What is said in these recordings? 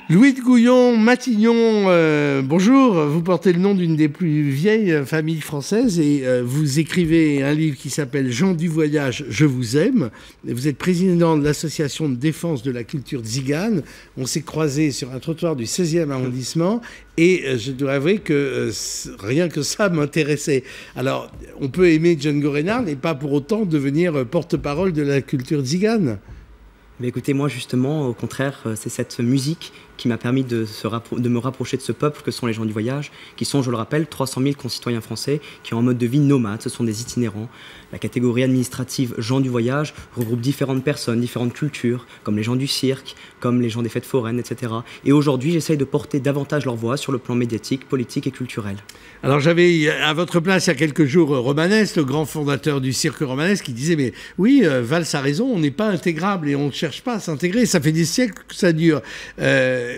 Louis de Gouillon-Matignon, bonjour. Vous portez le nom d'une des plus vieilles familles françaises et vous écrivez un livre qui s'appelle « Gens du voyage, je vous aime ». Vous êtes président de l'association de défense de la culture tzigane. On s'est croisés sur un trottoir du 16e arrondissement et je dois avouer que rien que ça m'intéressait. Alors, on peut aimer John Gorenard et pas pour autant devenir porte-parole de la culture tzigane. Mais écoutez, moi justement, au contraire, c'est cette musique qui m'a permis de me rapprocher de ce peuple que sont les gens du voyage, qui sont, je le rappelle, 300 000 concitoyens français qui ont un mode de vie nomade, ce sont des itinérants. La catégorie administrative gens du voyage regroupe différentes personnes, différentes cultures, comme les gens du cirque, comme les gens des fêtes foraines, etc. Et aujourd'hui, j'essaye de porter davantage leur voix sur le plan médiatique, politique et culturel. Alors j'avais à votre place il y a quelques jours Romanès, le grand fondateur du cirque Romanès, qui disait mais oui, Valls a raison, on n'est pas intégrable et on ne cherche pas à s'intégrer, ça fait des siècles que ça dure.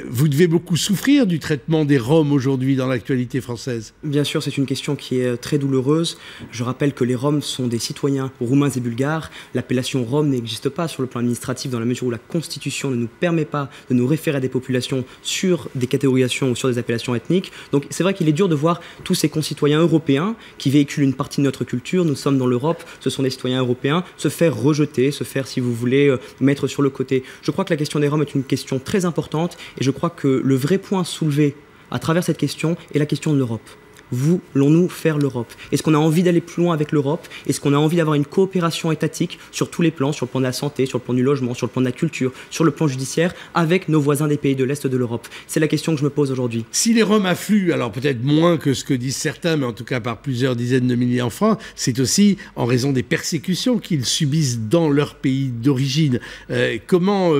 Vous devez beaucoup souffrir du traitement des Roms aujourd'hui dans l'actualité française. Bien sûr, c'est une question qui est très douloureuse. Je rappelle que les Roms sont des citoyens roumains et bulgares. L'appellation Rome n'existe pas sur le plan administratif dans la mesure où la Constitution ne nous permet pas de nous référer à des populations sur des catégorisations ou sur des appellations ethniques. Donc c'est vrai qu'il est dur de voir tous ces concitoyens européens qui véhiculent une partie de notre culture. Nous sommes dans l'Europe, ce sont des citoyens européens, se faire rejeter, se faire, si vous voulez, mettre sur le côté. Je crois que la question des Roms est une question très importante et je crois que le vrai point soulevé à travers cette question est la question de l'Europe. Voulons-nous faire l'Europe? Est-ce qu'on a envie d'aller plus loin avec l'Europe? Est-ce qu'on a envie d'avoir une coopération étatique sur tous les plans, sur le plan de la santé, sur le plan du logement, sur le plan de la culture, sur le plan judiciaire, avec nos voisins des pays de l'Est de l'Europe? C'est la question que je me pose aujourd'hui. Si les Roms affluent, alors peut-être moins que ce que disent certains, mais en tout cas par plusieurs dizaines de milliers en France, c'est aussi en raison des persécutions qu'ils subissent dans leur pays d'origine. Comment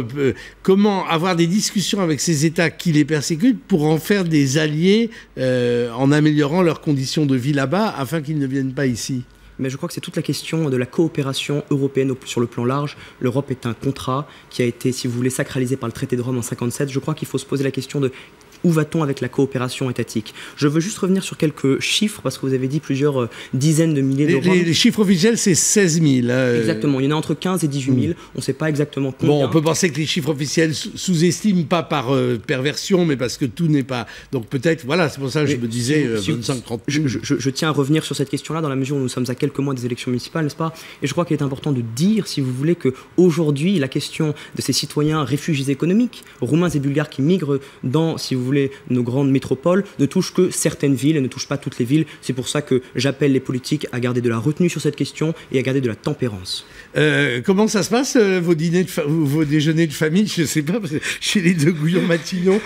avoir des discussions avec ces États qui les persécutent pour en faire des alliés en améliorant leurs conditions de vie là-bas afin qu'ils ne viennent pas ici? Mais je crois que c'est toute la question de la coopération européenne sur le plan large. L'Europe est un contrat qui a été, si vous voulez, sacralisé par le traité de Rome en 1957. Je crois qu'il faut se poser la question de où va-t-on avec la coopération étatique? Je veux juste revenir sur quelques chiffres, parce que vous avez dit plusieurs dizaines de milliers de Roms. Les chiffres officiels, c'est 16 000. Exactement, il y en a entre 15 et 18 000. On ne sait pas exactement combien. Bon, on peut penser que les chiffres officiels sous-estiment, pas par perversion, mais parce que tout n'est pas... Donc peut-être, voilà, c'est pour ça que je me disais 25-30 000. Je tiens à revenir sur cette question-là, dans la mesure où nous sommes à quelques mois des élections municipales, n'est-ce pas? Et je crois qu'il est important de dire, si vous voulez, qu'aujourd'hui, la question de ces citoyens réfugiés économiques, roumains et bulgares qui migrent dans, si vous voulez, nos grandes métropoles, ne touche que certaines villes et ne touche pas toutes les villes. C'est pour ça que j'appelle les politiques à garder de la retenue sur cette question et à garder de la tempérance. Comment ça se passe, vos déjeuners de famille? Je ne sais pas, parce que chez les de Gouillon-Matignon,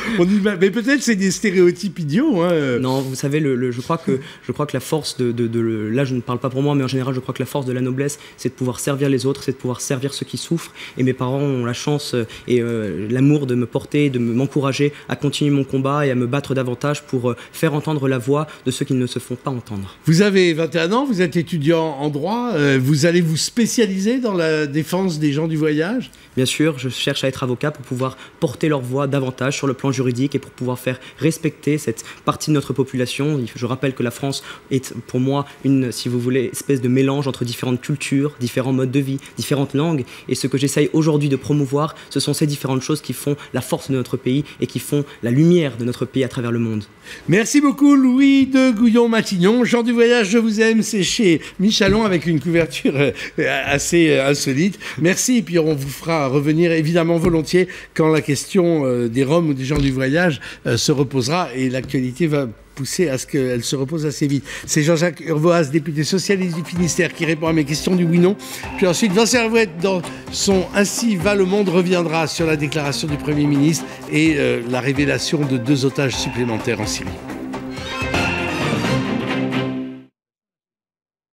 mais peut-être c'est des stéréotypes idiots. Hein. Non, vous savez, je crois que la force là je ne parle pas pour moi, mais en général je crois que la force de la noblesse, c'est de pouvoir servir les autres, c'est de pouvoir servir ceux qui souffrent. Et mes parents ont la chance et l'amour de me porter, de m'encourager à continuer mon combat et à me battre davantage pour faire entendre la voix de ceux qui ne se font pas entendre. Vous avez 21 ans, vous êtes étudiant en droit, vous allez vous spécialiser dans la défense des gens du voyage? Bien sûr, je cherche à être avocat pour pouvoir porter leur voix davantage sur le plan juridique et pour pouvoir faire respecter cette partie de notre population. Je rappelle que la France est pour moi une, si vous voulez, espèce de mélange entre différentes cultures, différents modes de vie, différentes langues. Et ce que j'essaye aujourd'hui de promouvoir, ce sont ces différentes choses qui font la force de notre pays et qui font la lumière de notre pays à travers le monde. Merci beaucoup Louis de Gouillon-Matignon. Gens du voyage, je vous aime, c'est chez Michalon avec une couverture assez insolite. Merci, et puis on vous fera revenir évidemment volontiers quand la question des Roms ou des gens du voyage se reposera, et l'actualité va pousser à ce qu'elle se repose assez vite. C'est Jean-Jacques Urvoas, député socialiste du Finistère, qui répond à mes questions du oui-non. Puis ensuite, Vincent Herouette, dans son Ainsi va le monde, reviendra sur la déclaration du Premier ministre et la révélation de 2 otages supplémentaires en Syrie.